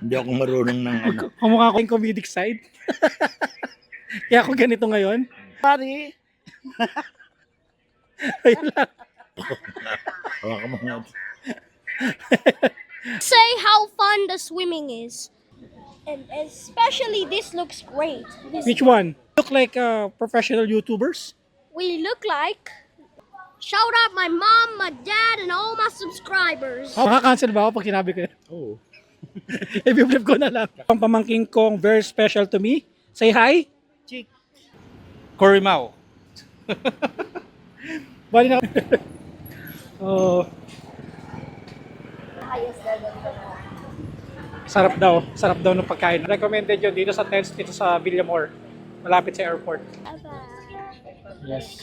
Hindi ako marunong ng ano. Kamukha ko yung comedic side. Kaya ako ganito ngayon. Pari, Ayun lang. Hawakan mo nga. Say how fun the swimming is. And especially this looks great. Which one? Look like professional YouTubers? We look like. Shout out my mom, my dad, and all my subscribers. Makakancel ba ako pag sinabi ko yun? Oo. I-flip ko na lang. Ang pamangking kong very special to me. Say hi. Chick. Corimao. Bali na. Oh. Sarap daw. Sarap daw ng pagkain. Recommended yun dito sa tents dito sa Villamor. Malapit sa airport. Yes.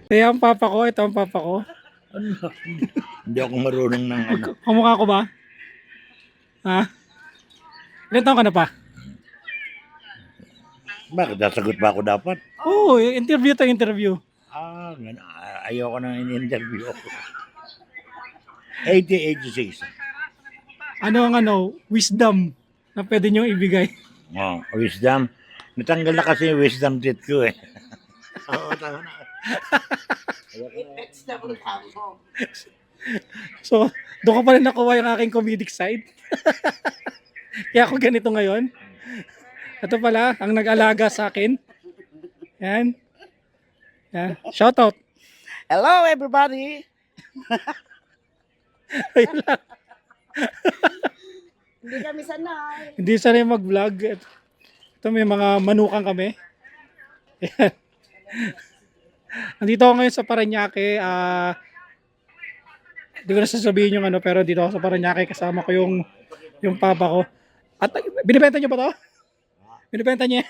Kaya ang papa ko, ito ang papa ko. Ano? Hindi ako marunong ng ano. Kamukha ko ba? Ha? Ilan taon ka na pa? Bakit? Nasagot ba ako dapat? Oo, interview to interview. Ayoko nang in-interview ako. 86. Ano ang wisdom na pwede nyo ibigay? Oh, wisdom. Natanggal na kasi yung wisdom teeth ko eh. Oo, tama na. it's double mo. So, doon ko pa rin nakuha yung aking comedic side. Kaya ako ganito ngayon. Ito pala, ang nag-alaga sa akin. Yan. Yan. Shout out. Hello everybody. Ayun lang. Hindi kami sanay. Hindi sanay mag-vlog. Ito may mga manukan kami. Yan. Nandito ako ngayon sa Parañaque. Hindi ko na sasabihin yung pero dito ako sa Parañaque kasama ko yung papa ko. At binibenta nyo ba to? Binibenta niya?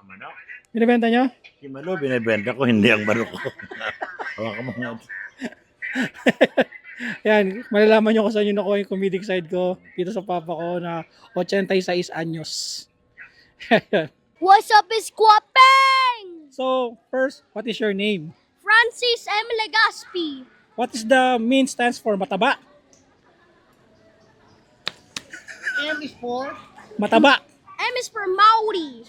Manok? Binibenta nyo? Si Malo, binibenta ko, hindi ang manok ko. Hawakan mo nga. Yan, malalaman nyo kung saan yung nakuha yung comedic side ko dito sa papa ko na 86 anyos. Yan. What's up, is Guapeng? So, first, what is your name? Francis M. Legaspi. What is the mean stands for mataba? M is for Mataba. M is for Maori.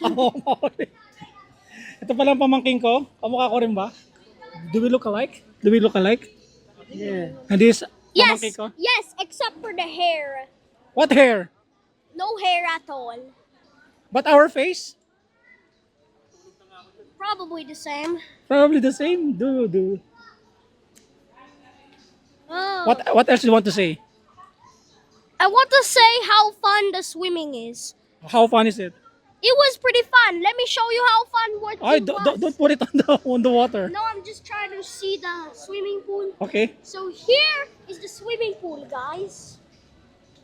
Ito palang pamangking ko. Kamukha ko rin ba? Do we look alike? Do we look alike? yeah. And this Yes, pamangking ko? yes, except for the hair. What hair? No hair at all. But our face? Probably the same. Probably the same. Do. Oh. What else do you want to say? I want to say how fun the swimming is. How fun is it? It was pretty fun. Let me show you how fun what Ay, it was. don't put it on the water. No, I'm just trying to see the swimming pool. Okay. So here is the swimming pool, guys.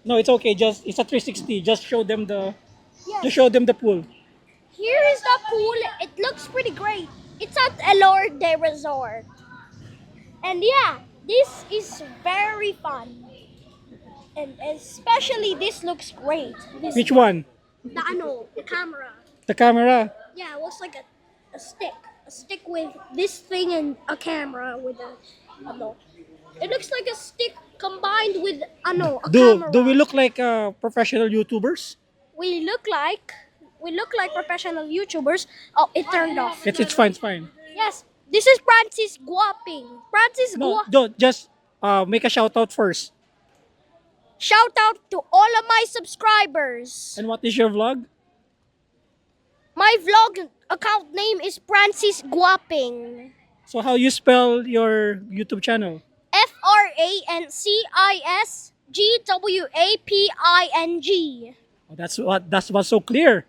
No, it's okay. It's a 360. Just show them the pool. Here is the pool. It looks pretty great. It's at Elorde Resort. And yeah, this is very fun. And especially this looks great. This Which one? the camera. The camera. Yeah, it looks like a stick. A stick with this thing and a camera with a It looks like a stick combined with a camera. Do we look like professional YouTubers? We look like professional YouTubers. Oh, it turned off. It's fine. It's fine. Yes, this is Francis Guaping. Francis No, Guaping. just make a shout out first. Shout out to all of my subscribers. And what is your vlog? My vlog account name is Francis Guaping. So how you spell your YouTube channel? FrancisGwaping. Oh, that's what's so clear.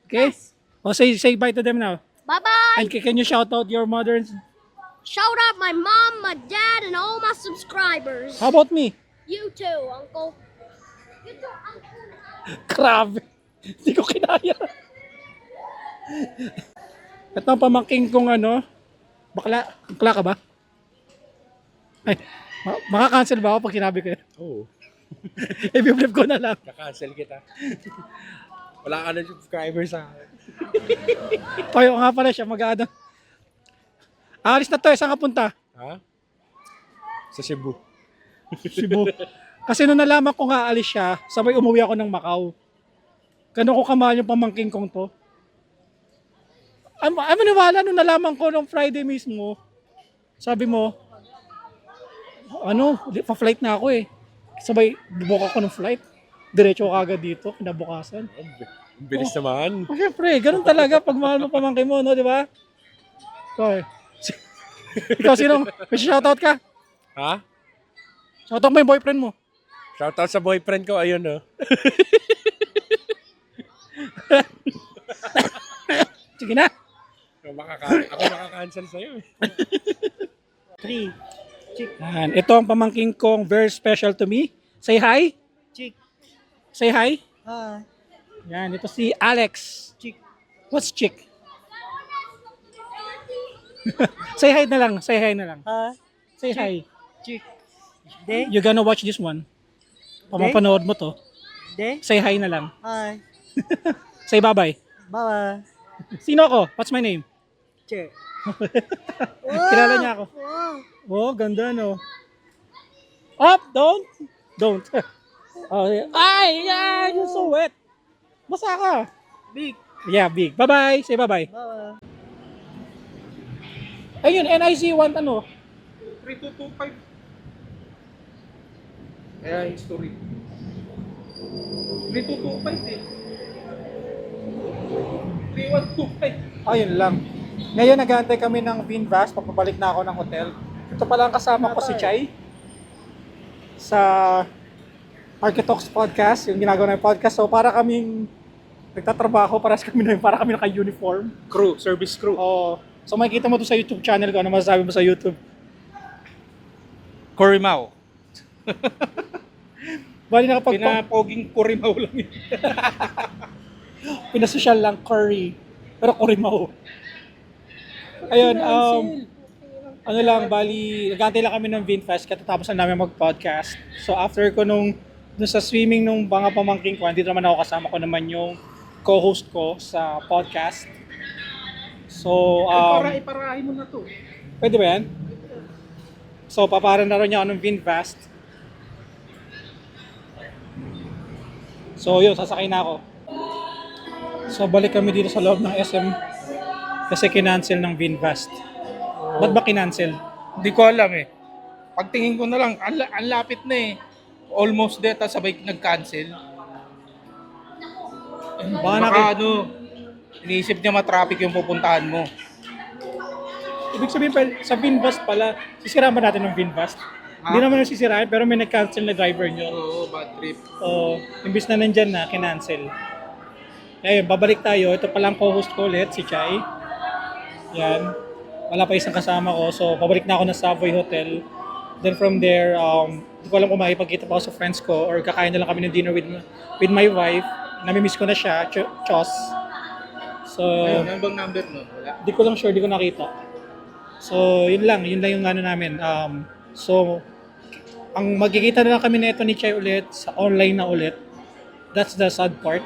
Okay. Yes. Oh, say bye to them now. Bye bye. And can you shout out your mother? Shout out my mom, my dad, and all my subscribers. How about me? You too, Uncle. You too, Uncle. Grabe. Hindi ko kinaya. Ito ang pamangking kong bakla. Bakla ka ba? Ay, makakancel ba ako pag sinabi ko yun? Oo. I-flip ko na lang. Kakancel kita. Wala ka na subscribers sa akin. Payo nga pala siya mag-aano. Alis na to, saan ka punta? Ha? Sa Cebu. Cebu. Kasi nung nalaman ko nga alis siya, sabay umuwi ako ng Macau. Ganun ko kamahal yung pamangking kong to. Ay maniwala nung nalaman ko nung Friday mismo, sabi mo, pa-flight na ako eh. Sabay, book ako ng flight. Diretso ko agad dito, kinabukasan. Ang bilis naman. Oh, syempre, ganun talaga pag mahal mo pamangkin mo, no, di ba? Okay. Ikaw, sinong, may shoutout ka? Ha? Shoutout mo yung boyfriend mo. Shoutout sa boyfriend ko, ayun oh. Sige na. Ako makaka-cancel sa'yo eh. 3. Yan. Ito ang pamangking kong very special to me. Say hi. Chick. Say hi. Hi. Yan, ito si Alex. Chick. What's chick? Say hi na lang. Say hi na lang. Hi. Say hi. Chick. Day. You gonna watch this one. Pamapanood mo to. Day. Say hi na lang. Hi. Say bye-bye. Bye. Sino ako? What's my name? Chick. Kilala niya ako. Oh, ganda no. Up, don't. Oh, yeah. Ay, yeah, you're so wet. Basa ka. Big. Yeah, big. Bye-bye. Say bye-bye. Bye. Ayun, NIC 1 ano? 3225. Kaya history. 3225 eh. 3125. Ayun lang. Ngayon nag-aantay kami ng Vinvast. Papabalik na ako ng hotel. Ito pala ang kasama ko si Chai. Sa Architox Podcast. Yung ginagawa ng podcast. So para kaming nagtatrabaho. Para kami naka-uniform. Crew, service crew. Oh, so makikita mo to sa YouTube channel ko. Ano masasabi mo sa YouTube? Corimao. Bali Pinapoging Corimao lang yun. Pinasosyal lang curry. Pero Corimao. Ayun, ano lang, bali, nag-aantay lang kami ng Vinfest katatapos na namin mag-podcast. So after ko dun sa swimming nung mga pamangking ko, hindi naman ako kasama ko naman yung co-host ko sa podcast. So, Iparahin mo na to. pwede ba yan? So, papara na rin niya ako ng Vinfast. So, yun, sasakay na ako. So, balik kami dito sa loob ng SM kasi kinancel ng Vinfast. Ba't ba kinancel? Hindi ko alam eh. Pagtingin ko na lang, ang lapit na eh. Almost there, tapos sabay nag-cancel. Baka iniisip niya matraffic yung pupuntahan mo. Ibig sabihin pa, sa Vinfast pala, sisiraan ba natin ng Vinfast? Hindi naman yung sisiraan, pero may nag-cancel na driver nyo. Oo, bad trip. So, imbis na nandyan na, kinancel. Ayun, babalik tayo. Ito palang co-host ko ulit, si Chai. Yan. Wala pa isang kasama ko. So, pabalik na ako ng Savoy Hotel. Then from there, hindi ko alam kung makipagkita pa ako sa friends ko or kakain na lang kami ng dinner with my wife. Namimiss ko na siya, Chos. So, Ayun, ano bang number mo? Wala. di ko lang sure, di ko nakita. So, yun lang yung ano namin. So, ang magkikita na lang kami nito ni Chai ulit, sa online na ulit. That's the sad part.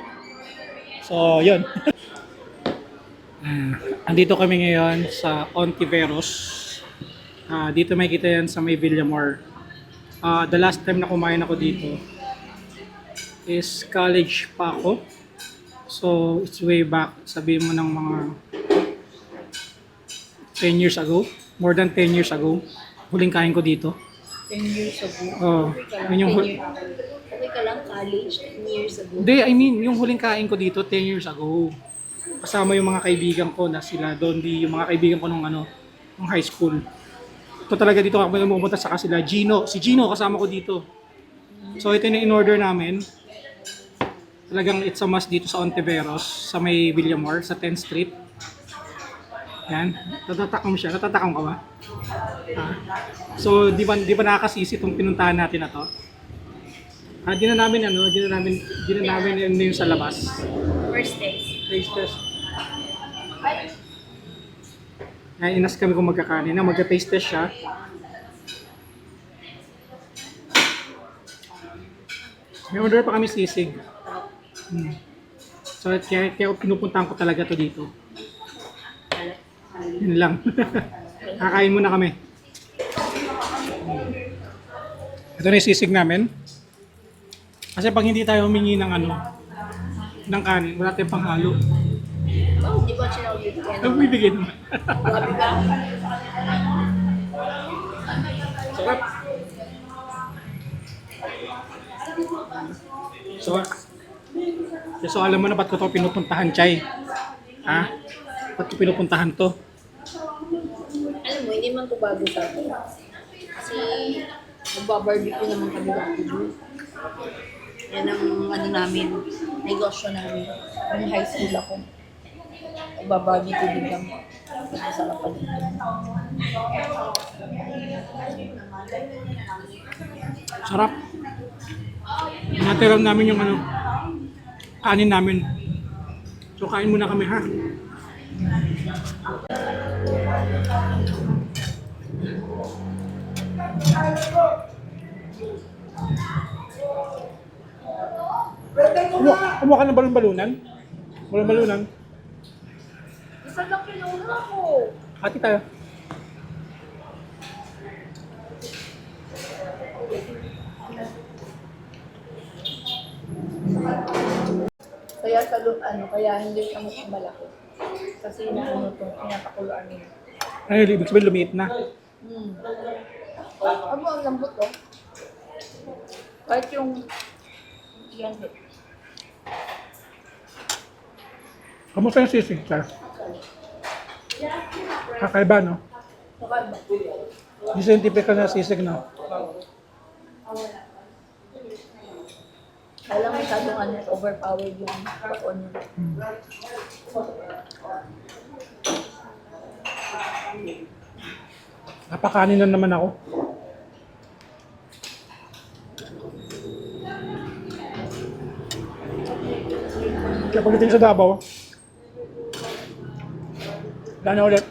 So, yun. Andito kami ngayon sa Ontiveros. Dito makikita yan sa may Villamor. The last time na kumain ako dito is college pa ako. So, it's way back, sabihin mo ng mga 10 years ago. More than 10 years ago. Huling kain ko dito. 10 years ago. Oh, yun yung Hindi ka lang college 10 years ago. Hindi, I mean, yung huling kain ko dito 10 years ago. Kasama yung mga kaibigan ko na sila doon, yung mga kaibigan ko nung high school. Ito talaga dito ako pumunta sa sila. Gino, si Gino kasama ko dito. So ito yung in-order namin. Talagang it's a must dito sa Ontiveros, sa may Villamor, sa 10th Street. Yan, natatakam siya. Natatakam ka ba? So di ba nakakasisi itong pinuntahan natin na to? Di na namin yung sa labas. First day. Taste test. Ay, inas kami kung magkakanin na magka-taste test siya. May order pa kami sisig. So kaya pinupuntahan ko talaga to dito. Yun lang. Kakain muna kami. Ito na yung sisig namin. Kasi pag hindi tayo humingi ng ano, ng kanin, wala tayong panghalo. Oh, di ba sinawid ka Ang bibigay naman. Grabe ka. Sarap. So alam mo na ba't ko ito pinupuntahan, Chay? Ha? Ba't ko pinupuntahan to? Alam mo, hindi man ito bago sa akin. Kasi magbabarbecue naman kami dati. Yan ang ano namin, negosyo namin. Nung high school ako. Magbabarbecue din kami. Masarap pa dito. Sarap. Natiram namin yung ano, kanin namin. So kain muna kami, ha? Kumuha ka ng balon-balunan? Balon-balunan? Isa lang kinuha ko. Hati tayo. Kaya kaya hindi siya mas malaki. Kasi ano to, pinapakuluan nila. Ay, ibig sabihin lumiit na. Ano ang lambot to? Kahit yung yan. Kamusta yung sisig, sir? Kakaiba, no? Hindi yung typical na sisig, no? Kaya lang masyadong overpowered yung baon niya. Napakanin na naman ako. Kaya pagdating sa Davao, gana ulit.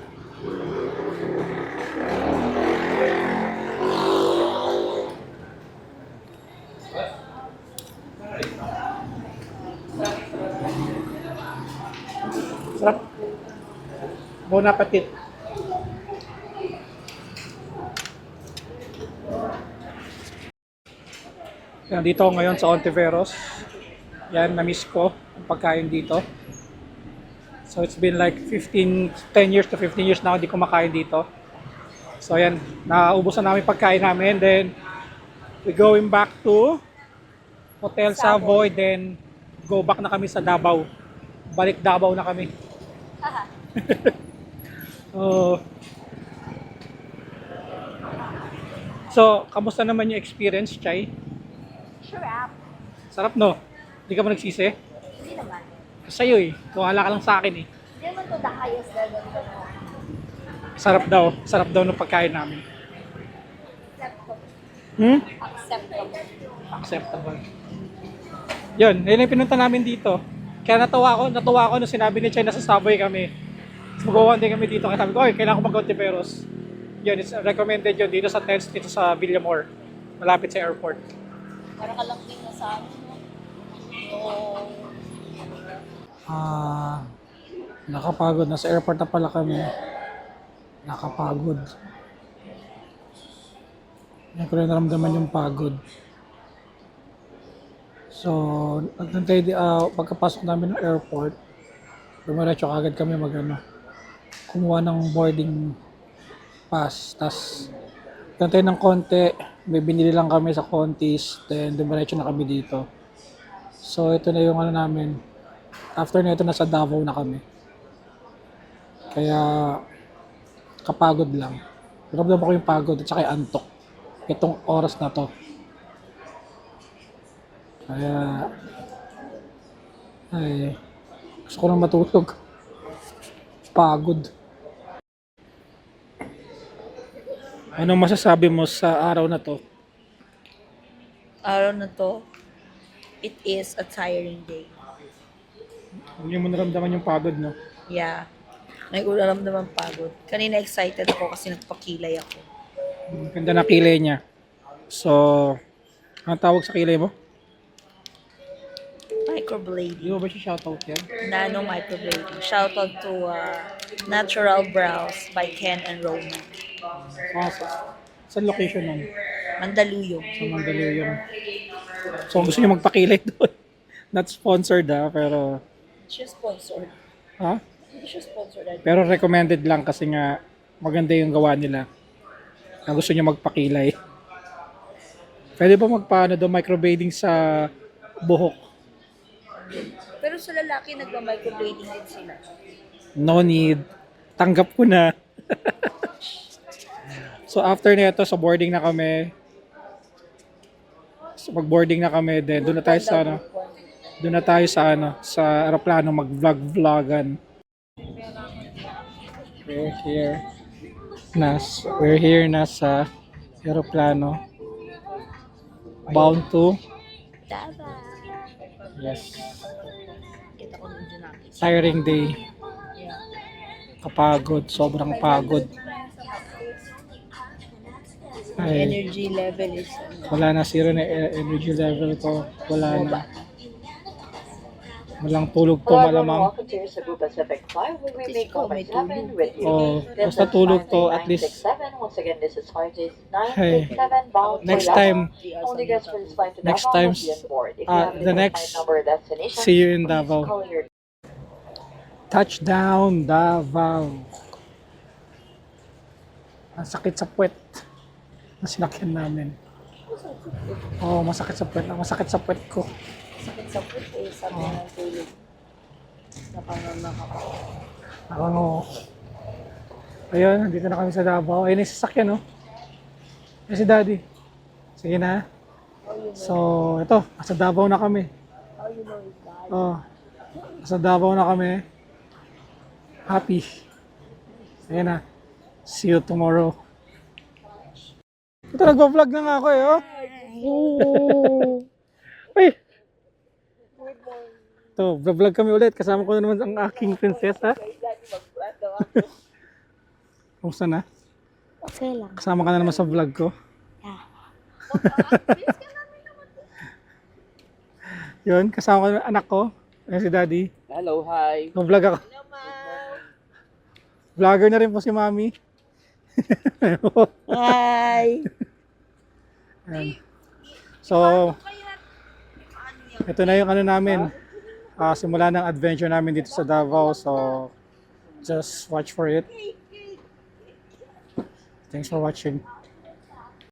Sarap. Bon appetit. Yan, dito ako ngayon sa Ontiveros. Yan, na-miss ko ang pagkain dito. So it's been like 10 years to 15 years na ako hindi kumakain dito. So yan, naubos na namin pagkain namin. Then, we going back to Hotel Savoy. Then, go back na kami sa Davao. Balik Davao na kami. Oh. So, kamusta naman yung experience, Chay? Sarap. Sarap, no? Hindi ka ba nagsisi? Hindi naman. Sa'yo eh. Kuhala ka lang sa akin eh. Hindi naman to the highest level ko. Sarap daw. Sarap daw ng pagkain namin. Acceptable. Acceptable. Acceptable. Yun, yun yung pinunta namin dito. Kaya natuwa ako nung sinabi ni Chay na sa Savoy kami. Magawan din kami dito. Kaya sabi ko, oy, kailangan ko mag-Ontiveros. Yun, it's recommended yun dito sa tents dito sa Villamor. Malapit sa airport. Para ka lang din na sa amin. Nakapagod. Nasa airport na pala kami. Nakapagod. Yan ko rin naramdaman yung pagod. So, nagtantay pagkapasok namin ng airport, dumiretso agad kami kumuha ng boarding pass. Tas, nagtantay ng konti, may binili lang kami sa Contis, then dumiretso na kami dito. So, ito na yung namin. After na ito, nasa Davao na kami. Kaya, kapagod lang. Naramdaman ko yung pagod at saka yung antok. Itong oras na to. Kaya, gusto ko nang matulog. Pagod. Anong masasabi mo sa araw na to? Araw na to, it is a tiring day. Hindi mo naramdaman yung pagod, no? Yeah. May ulam naman pagod. Kanina excited ako kasi nagpakilay ako. Ganda na kilay niya. So, anong tawag sa kilay mo? Microblading. Di ba siya shoutout yan? Nano microblading. Shoutout to Natural Brows by Ken and Roman. Sa location nun? Mandaluyong. Sa Mandaluyong. So, kung gusto nyo magpakilay doon. Not sponsored pero... Siya sponsored. Ha? Hindi siya sponsored. Pero recommended lang kasi nga maganda yung gawa nila. Na gusto nyo magpakilay. Pwede ba magpaano doon microblading sa buhok? Pero sa lalaki, nagma-microblading din sila. No need. Tanggap ko na. So after nito, sa boarding na kami. So pag-boarding na kami, then doon na tayo sa ano. Doon na tayo sa ano, sa aeroplano mag-vlog-vlogan. We're here na sa aeroplano. Bound to yes. Kita ko nun dyan natin. Tiring day. Kapagod, sobrang pagod. Ay, Energy level is wala na, zero na energy level ko. Wala na. Walang tulog to malamang. Oh, basta tulog to at least. Hey, next time, the next, see you in Davao. Touchdown, Davao. Ang sakit sa puwet na sinakyan namin. Oh, masakit sa puwet. Masakit sa puwet ko. sakit sa puwet eh. Sabi ng tulog. Nakanganga. Ano? Ayun, dito na kami sa Davao. Ayun yung sasakyan, no? Ayun si Daddy. Sige na. So, ito. Nasa Davao na kami. Oh, nasa Davao na kami. Happy. Ayun na. See you tomorrow. Ito, nagpa-vlog na nga ako eh, oh. Uy! Ito, vlog kami ulit. Kasama ko na naman ang aking prinsesa. Kumusta na? Okay lang. Kasama ka na naman sa vlog ko. Yun, kasama ko na anak ko. Ayan si Daddy. Hello, hi. Vlog ako. Vlogger na rin po si Mami. Hi! Ayan. So, ito na yung ano namin. Simula ng adventure namin dito sa Davao. So, just watch for it. Thanks for watching.